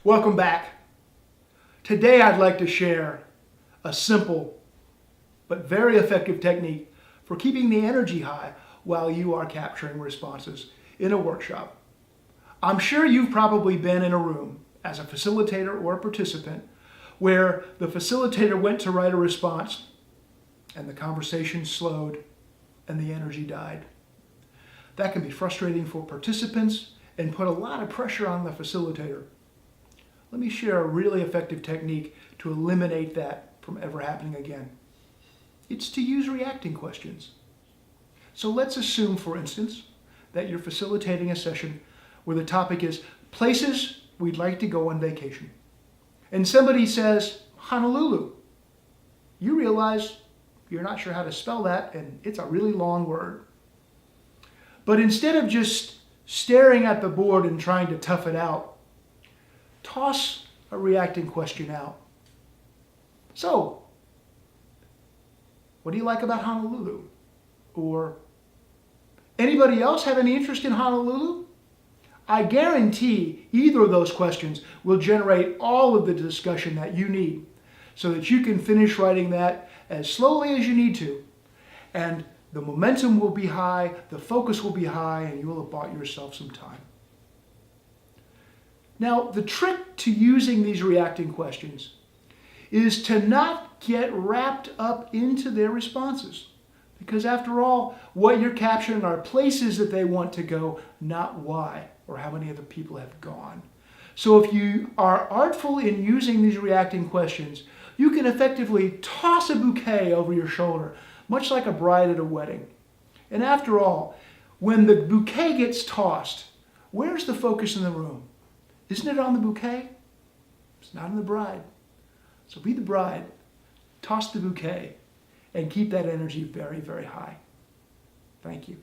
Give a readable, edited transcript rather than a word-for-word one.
Welcome back. Today I'd like to share a simple but very effective technique for keeping the energy high while you are capturing responses in a workshop. I'm sure you've probably been in a room as a facilitator or a participant where the facilitator went to write a response and the conversation slowed and the energy died. That can be frustrating for participants and put a lot of pressure on the facilitator. Let me share a really effective technique to eliminate that from ever happening again. It's to use reacting questions. So let's assume, for instance, that you're facilitating a session where the topic is places we'd like to go on vacation. And somebody says, Honolulu. You realize you're not sure how to spell that, and it's a really long word. But instead of just staring at the board and trying to tough it out, toss a reacting question out. So, what do you like about Honolulu? Or, anybody else have any interest in Honolulu? I guarantee either of those questions will generate all of the discussion that you need so that you can finish writing that as slowly as you need to. And the momentum will be high, the focus will be high, and you will have bought yourself some time. Now, the trick to using these reacting questions is to not get wrapped up into their responses. Because after all, what you're capturing are places that they want to go, not why or how many other people have gone. So if you are artful in using these reacting questions, you can effectively toss a bouquet over your shoulder, much like a bride at a wedding. And after all, when the bouquet gets tossed, where's the focus in the room? Isn't it on the bouquet? It's not on the bride. So be the bride, toss the bouquet, and keep that energy very, very high. Thank you.